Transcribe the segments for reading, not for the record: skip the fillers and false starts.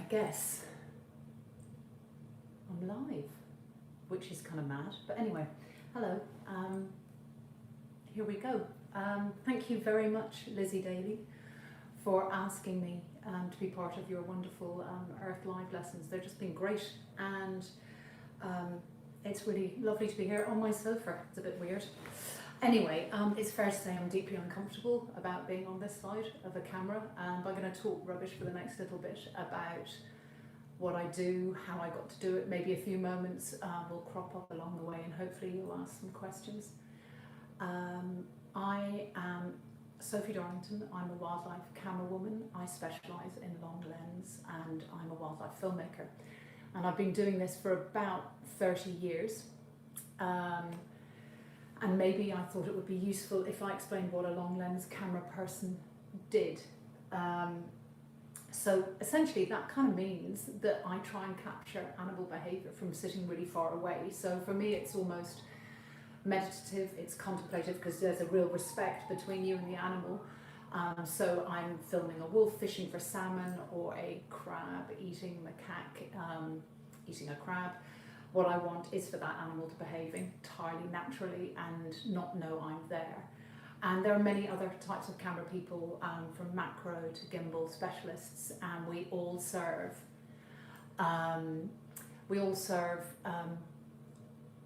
guess I'm live, which is kind of mad. But anyway, hello. Here we go. Thank you very much, Lizzie Daly, for asking me to be part of your wonderful Earth Live lessons. They've just been great, and it's really lovely to be here on my sofa. It's a bit weird. Anyway, it's fair to say I'm deeply uncomfortable about being on this side of a camera, and I'm going to talk rubbish for the next little bit about what I do, how I got to do it. Maybe a few moments will crop up along the way, and hopefully you'll ask some questions. I am Sophie Darlington. I'm a wildlife camera woman. I specialise in long lens, and I'm a wildlife filmmaker. And I've been doing this for about 30 years. And maybe I thought it would be useful if I explained what a long lens camera person did. So essentially that kind of means that I try and capture animal behaviour from sitting really far away. So for me it's almost meditative, it's contemplative, because there's a real respect between you and the animal. So I'm filming a wolf fishing for salmon, or a crab eating macaque eating a crab. What I want is for that animal to behave entirely naturally and not know I'm there. And there are many other types of camera people, from macro to gimbal specialists, and we all serve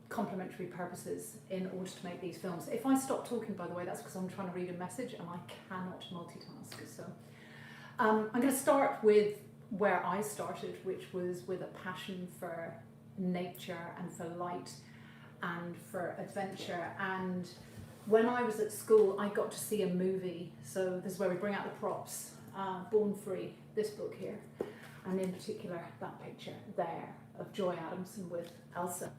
complementary purposes in order to make these films. If I stop talking, by the way, that's because I'm trying to read a message and I cannot multitask. So I'm going to start with where I started, which was with a passion for nature and for light and for adventure. And when I was at school, I got to see a movie. So this is where we bring out the props. Born Free, this book here, and in particular that picture there of Joy Adamson with Elsa.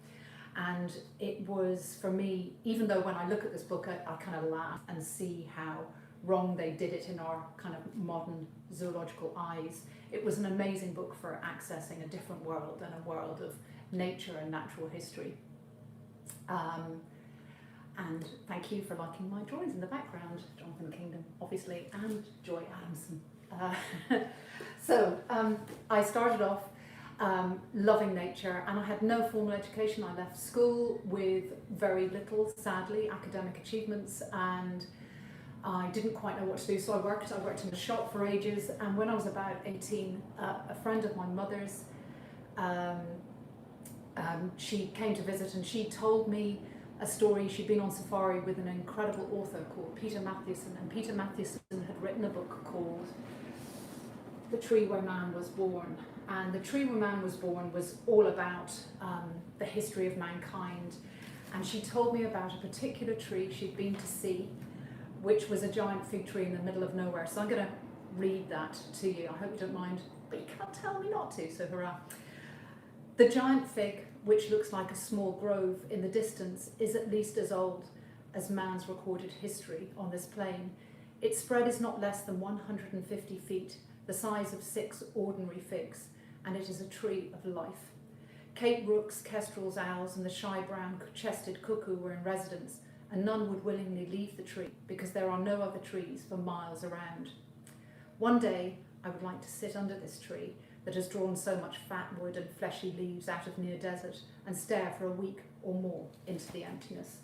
And it was, for me, even though when I look at this book I kind of laugh and see how wrong they did it in our kind of modern zoological eyes, it was an amazing book for accessing a different world, and a world of nature and natural history. And thank you for liking my drawings in the background, Jonathan Kingdom, obviously, and Joy Adamson. So I started off loving nature, and I had no formal education. I left school with very little, sadly, academic achievements, and I didn't quite know what to do, so I worked in a shop for ages. And when I was about 18, a friend of my mother's, she came to visit, and she told me a story. She'd been on safari with an incredible author called Peter Matthewson, and Peter Matthewson had written a book called The Tree Where Man Was Born. And The Tree Where Man Was Born was all about the history of mankind. And she told me about a particular tree she'd been to see, which was a giant fig tree in the middle of nowhere. So I'm going to read that to you. I hope you don't mind, but you can't tell me not to, so hurrah. The giant fig, which looks like a small grove in the distance, is at least as old as man's recorded history on this plain. Its spread is not less than 150 feet, the size of 6 ordinary figs, and it is a tree of life. Cape rooks, kestrels, owls, and the shy brown-chested cuckoo were in residence, and none would willingly leave the tree because there are no other trees for miles around. One day I would like to sit under this tree that has drawn so much fat wood and fleshy leaves out of near desert, and stare for a week or more into the emptiness.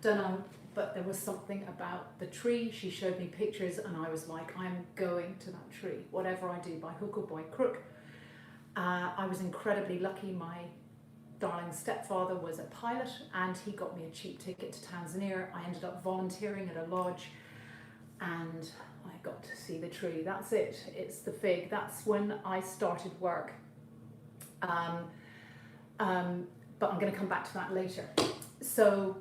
Don't know, but there was something about the tree. She showed me pictures, and I was like, I'm going to that tree, whatever I do, by hook or by crook. I was incredibly lucky. My darling stepfather was a pilot, and he got me a cheap ticket to Tanzania. I ended up volunteering at a lodge, and I got to see the tree. That's it. It's the fig. That's when I started work. But I'm going to come back to that later. So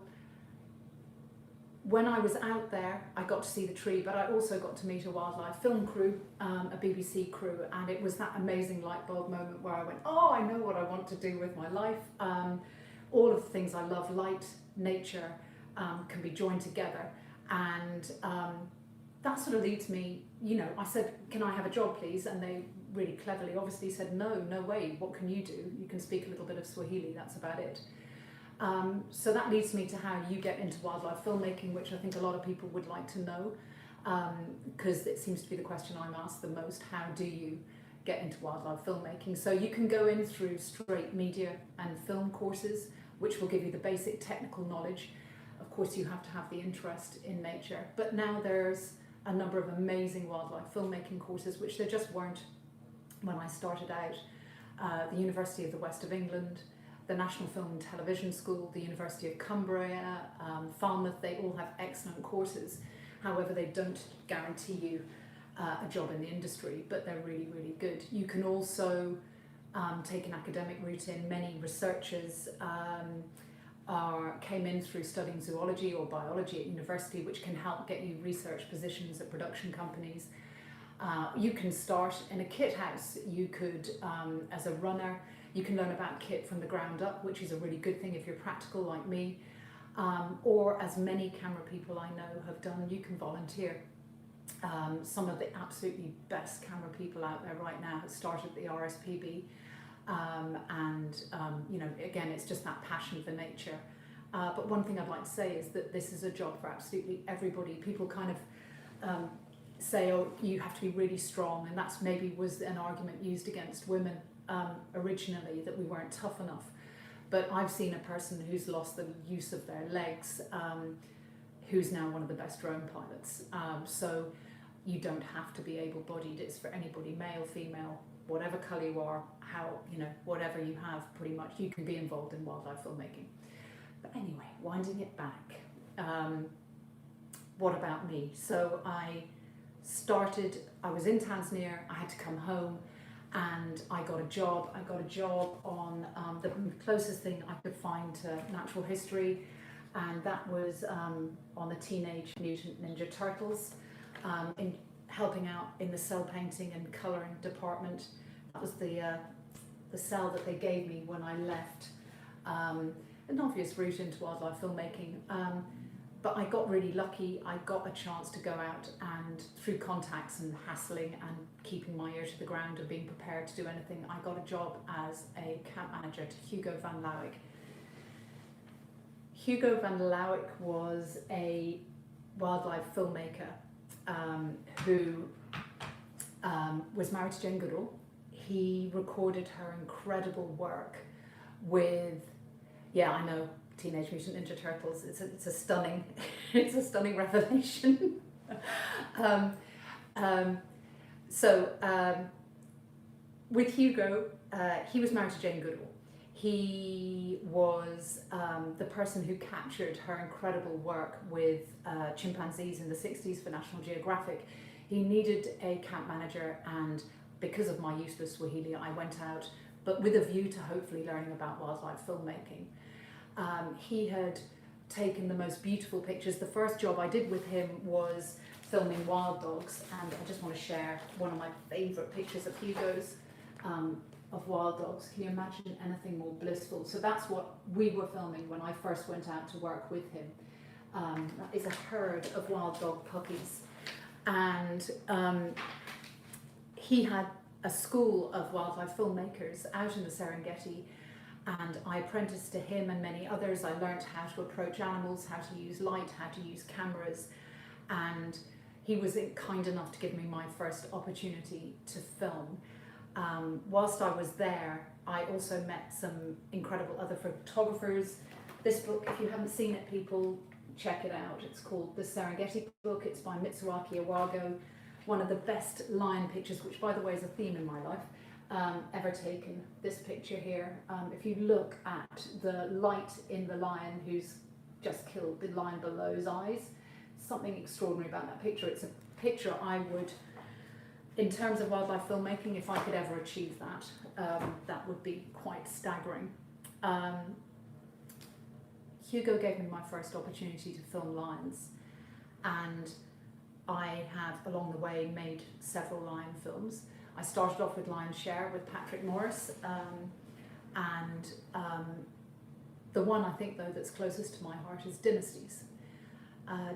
when I was out there, I got to see the tree, but I also got to meet a wildlife film crew, a BBC crew, and it was that amazing light bulb moment where I went, oh, I know what I want to do with my life. All of the things I love, light, nature, can be joined together. And that sort of leads me, I said, can I have a job, please? And they really cleverly obviously said, no way, what can you do? You can speak a little bit of Swahili, that's about it. So that leads me to how you get into wildlife filmmaking, which I think a lot of people would like to know, because it seems to be the question I'm asked the most. How do you get into wildlife filmmaking. So you can go in through straight media and film courses, which will give you the basic technical knowledge. Of course, you have to have the interest in nature, but now there's a number of amazing wildlife filmmaking courses, which there just weren't when I started out. The University of the West of England, the National Film and Television School, the University of Cumbria, Falmouth, they all have excellent courses. However, they don't guarantee you a job in the industry, but they're really, really good. You can also take an academic route in. Many researchers came in through studying zoology or biology at university, which can help get you research positions at production companies. You can start in a kit house. You could, as a runner, you can learn about kit from the ground up, which is a really good thing if you're practical like me. Or as many camera people I know have done, you can volunteer. Some of the absolutely best camera people out there right now have started the RSPB. You know, again, it's just that passion for nature. But one thing I'd like to say is that this is a job for absolutely everybody. People kind of say, oh, you have to be really strong, and that's maybe was an argument used against women originally, that we weren't tough enough. But I've seen a person who's lost the use of their legs, who's now one of the best drone pilots. So you don't have to be able-bodied. It's for anybody, male, female, whatever colour you are, how, you know, whatever you have, pretty much, you can be involved in wildlife filmmaking. But anyway, winding it back, what about me? So I was in Tanzania, I had to come home, and I got a job. I got a job on the closest thing I could find to natural history, and that was on the Teenage Mutant Ninja Turtles, in helping out in the cell painting and colouring department. That was the cell that they gave me when I left. An obvious route into wildlife filmmaking, but I got really lucky. I got a chance to go out, and through contacts and hassling and keeping my ear to the ground and being prepared to do anything, I got a job as a camp manager to Hugo van Lauwijk. Hugo van Lauwijk was a wildlife filmmaker who was married to Jane Goodall. He recorded her incredible work with, yeah, I know, Teenage Mutant Ninja Turtles. It's a stunning, it's a stunning revelation. With Hugo, he was married to Jane Goodall. He was the person who captured her incredible work with chimpanzees in the 60s for National Geographic. He needed a camp manager, and because of my useless Swahili, I went out, but with a view to hopefully learning about wildlife filmmaking. He had taken the most beautiful pictures. The first job I did with him was filming wild dogs, and I just want to share one of my favourite pictures of Hugo's of wild dogs. Can you imagine anything more blissful? So that's what we were filming when I first went out to work with him. That is a herd of wild dog puppies, and he had a school of wildlife filmmakers out in the Serengeti, and I apprenticed to him and many others. I learnt how to approach animals, how to use light, how to use cameras, and he was kind enough to give me my first opportunity to film. Whilst I was there, I also met some incredible other photographers. This book, if you haven't seen it, people, check it out. It's called The Serengeti Book. It's by Mitsuaki Iwago, one of the best lion pictures, which by the way is a theme in my life, ever taken. This picture here, if you look at the light in the lion who's just killed the lion below his eyes, something extraordinary about that picture. It's a picture I would, in terms of wildlife filmmaking, if I could ever achieve that, that would be quite staggering. Hugo gave me my first opportunity to film lions, and I have along the way made several lion films. I started off with Lion Share with Patrick Morris, and the one I think though that's closest to my heart is Dynasties.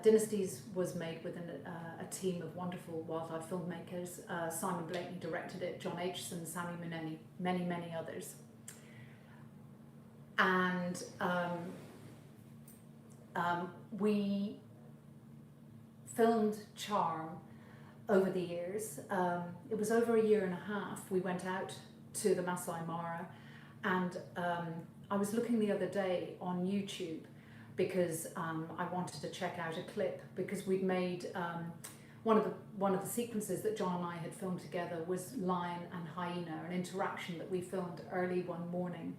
Dynasties was made with a team of wonderful wildlife filmmakers. Simon Blakeney directed it, John Aitchison, Sammy Muneni, many others. And we filmed Charm over the years. It was over a year and a half. We went out to the Masai Mara, and I was looking the other day on YouTube because I wanted to check out a clip, because we'd made one of the sequences that John and I had filmed together was lion and hyena, an interaction that we filmed early one morning.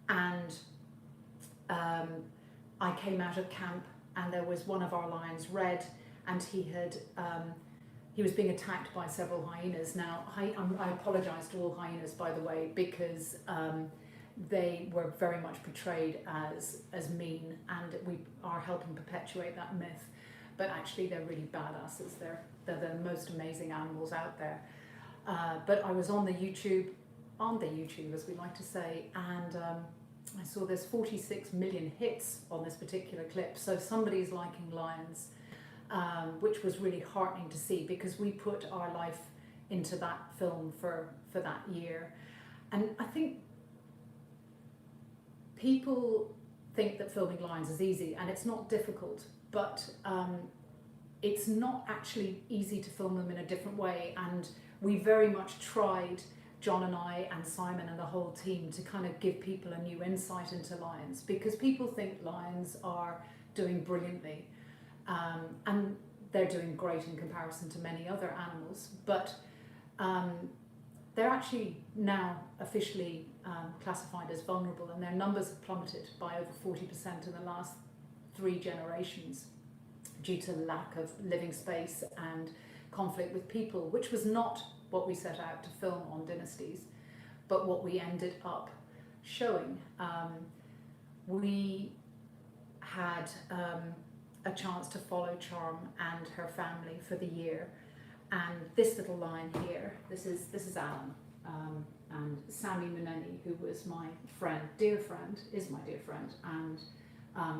And I came out of camp, and there was one of our lions, Red, and he was being attacked by several hyenas. Now, I apologise to all hyenas, by the way, because they were very much portrayed as mean, and we are helping perpetuate that myth. But actually, they're really badasses. They're the most amazing animals out there. But I was on the YouTube, as we like to say, and I saw there's 46 million hits on this particular clip. So somebody's liking lions, which was really heartening to see, because we put our life into that film for that year. And I think people think that filming lions is easy, and it's not difficult, but it's not actually easy to film them in a different way. And we very much tried, John and I and Simon and the whole team, to kind of give people a new insight into lions, because people think lions are doing brilliantly, and they're doing great in comparison to many other animals, but they're actually now officially classified as vulnerable, and their numbers have plummeted by over 40% in the last 3 generations due to lack of living space and conflict with people, which was not what we set out to film on Dynasties, but what we ended up showing. We had a chance to follow Charm and her family for the year, and this little lion here, this is Alan, and Sammy Muneni, who was my friend, is my dear friend, and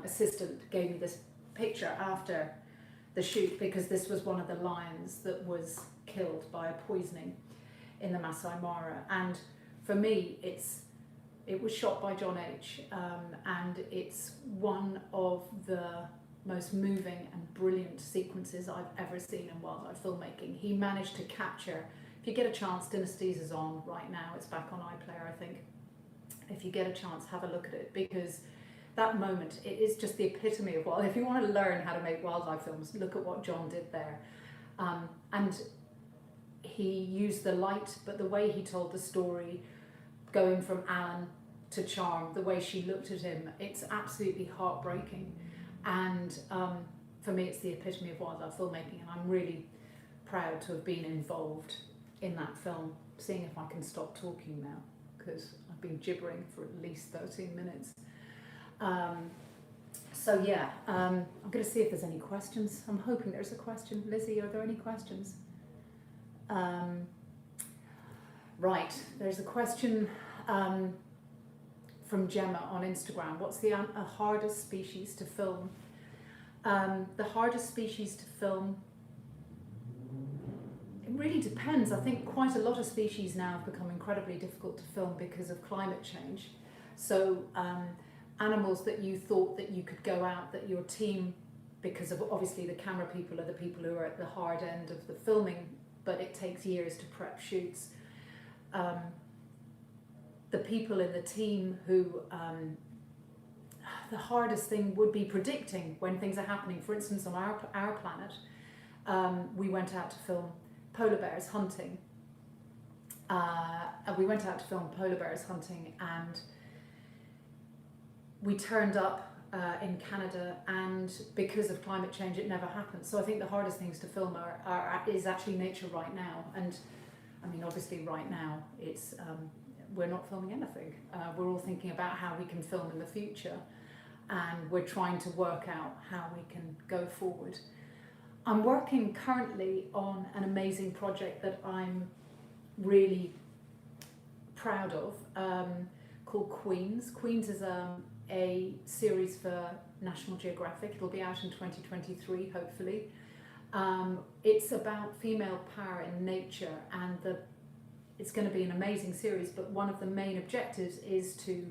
assistant, gave me this picture after the shoot, because this was one of the lions that was killed by a poisoning in the Masai Mara. And for me, it was shot by John H, and it's one of the most moving and brilliant sequences I've ever seen in wildlife filmmaking. He managed to capture, if you get a chance, Dynasties is on right now, it's back on iPlayer, I think. If you get a chance, have a look at it, because that moment, it is just the epitome of wildlife. If you want to learn how to make wildlife films, look at what John did there. And he used the light, but the way he told the story, going from Alan to Charm, the way she looked at him, it's absolutely heartbreaking. And for me, it's the epitome of wildlife filmmaking, and I'm really proud to have been involved in that film. Seeing if I can stop talking now, because I've been gibbering for at least 13 minutes. So yeah, I'm going to see if there's any questions. I'm hoping there's a question. Lizzie, are there any questions? Right, there's a question from Gemma on Instagram. What's the hardest species to film? The hardest species to film, it really depends. I think quite a lot of species now have become incredibly difficult to film because of climate change. So animals that you thought that you could go out, that your team, because of obviously the camera people are the people who are at the hard end of the filming, but it takes years to prep shoots. The people in the team who, the hardest thing would be predicting when things are happening. For instance, on our planet, we went out to film polar bears hunting. And we turned up in Canada, and because of climate change, it never happened. So I think the hardest things to film is actually nature right now. And I mean, obviously right now, it's we're not filming anything. We're all thinking about how we can film in the future, and we're trying to work out how we can go forward. I'm working currently on an amazing project that I'm really proud of, called Queens. Queens is a series for National Geographic. It'll be out in 2023, hopefully. It's about female power in nature, and it's going to be an amazing series, but one of the main objectives is to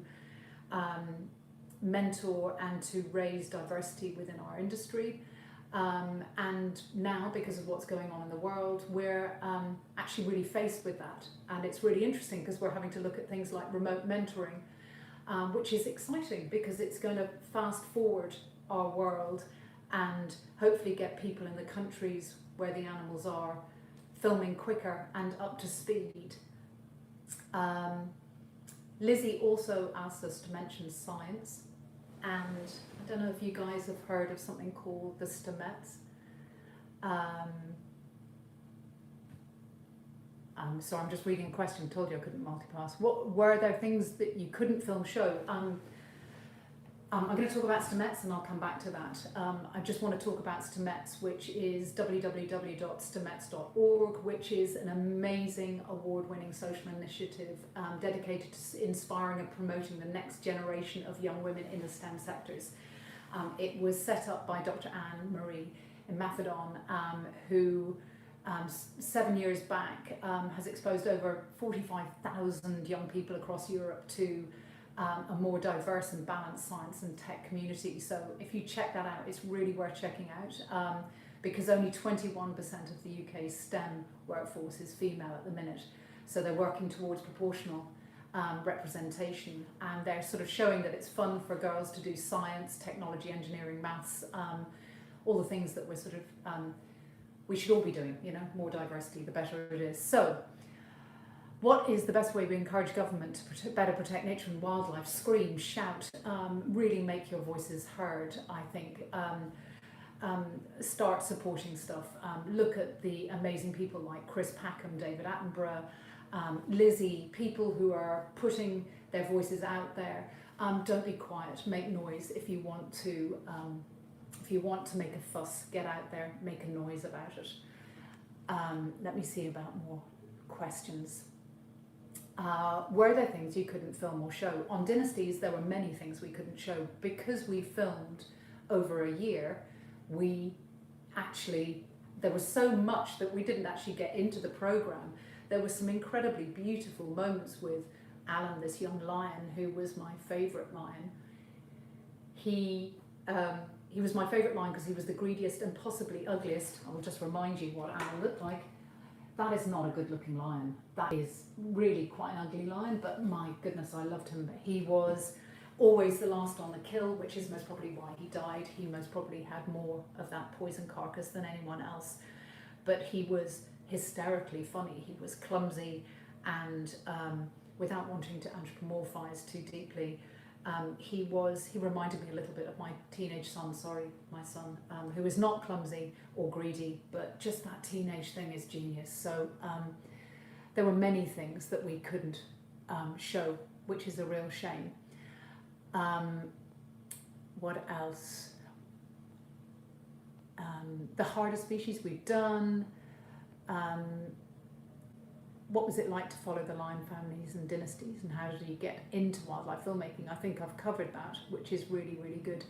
mentor and to raise diversity within our industry. And now, because of what's going on in the world, we're actually really faced with that. And it's really interesting because we're having to look at things like remote mentoring, which is exciting because it's going to fast forward our world and hopefully get people in the countries where the animals are filming quicker and up to speed. Lizzie also asked us to mention science, and I don't know if you guys have heard of something called the STEMets. So I'm just reading a question, told you I couldn't multitask. What were there things that you couldn't film show? I'm going to talk about STEMets and I'll come back to that. I just want to talk about STEMets, which is www.stemets.org, which is an amazing award-winning social initiative dedicated to inspiring and promoting the next generation of young women in the STEM sectors. It was set up by Dr. Anne Marie in Macedon, who 7 years back has exposed over 45,000 young people across Europe to a more diverse and balanced science and tech community. So if you check that out, it's really worth checking out, because only 21% of the UK's STEM workforce is female at the minute. So they're working towards proportional representation, and they're sort of showing that it's fun for girls to do science, technology, engineering, maths, all the things that we're sort of, we should all be doing, you know, more diversity, the better it is. So what is the best way we encourage government to better protect nature and wildlife? Scream, shout, really make your voices heard, I think. Start supporting stuff. Look at the amazing people like Chris Packham, David Attenborough, Lizzie, people who are putting their voices out there. Don't be quiet, make noise if you want to. If you want to make a fuss, get out there, make a noise about it. Let me see about more questions. Were there things you couldn't film or show? On Dynasties, there were many things we couldn't show. Because we filmed over a year, there was so much that we didn't actually get into the programme. There were some incredibly beautiful moments with Alan, this young lion, who was my favourite lion. He was my favourite lion because he was the greediest and possibly ugliest. I will just remind you what Alan looked like. That is not a good looking lion. That is really quite an ugly lion, but my goodness, I loved him. He was always the last on the kill, which is most probably why he died. He most probably had more of that poison carcass than anyone else. But he was hysterically funny. He was clumsy, and without wanting to anthropomorphise too deeply, he reminded me a little bit of my teenage son, my son, who is not clumsy or greedy, but just that teenage thing is genius. So there were many things that we couldn't show, which is a real shame. What else? The hardest species we've done. What was it like to follow the lion families and dynasties, and how did you get into wildlife filmmaking? I think I've covered that, which is really, really good.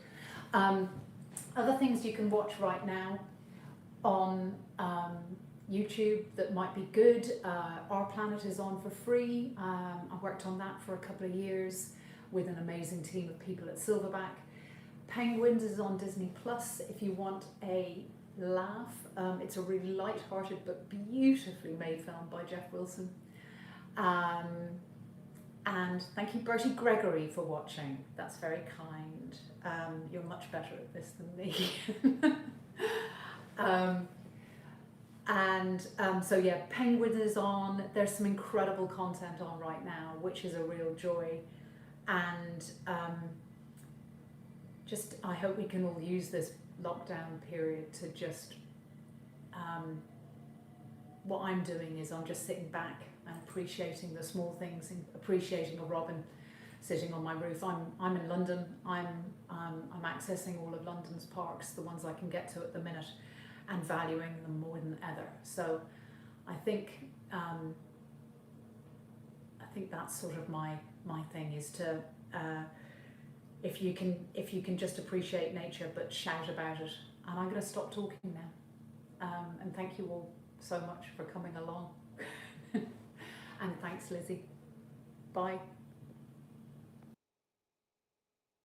Other things you can watch right now on YouTube that might be good. Our Planet is on for free. I worked on that for a couple of years with an amazing team of people at Silverback. Penguins is on Disney Plus if you want a laugh. It's a really light-hearted but beautifully made film by Jeff Wilson. And thank you, Bertie Gregory, for watching. That's very kind. You're much better at this than me. So yeah, Penguins is on. There's some incredible content on right now, which is a real joy. And I hope we can all use this lockdown period to just, what I'm doing is I'm just sitting back and appreciating the small things, and appreciating a robin sitting on my roof. I'm in London. I'm accessing all of London's parks, the ones I can get to at the minute, and valuing them more than ever. So I think that's sort of my thing, is to if you can just appreciate nature but shout about it. And I'm going to stop talking now. And thank you all so much for coming along. And thanks, Lizzie. Bye.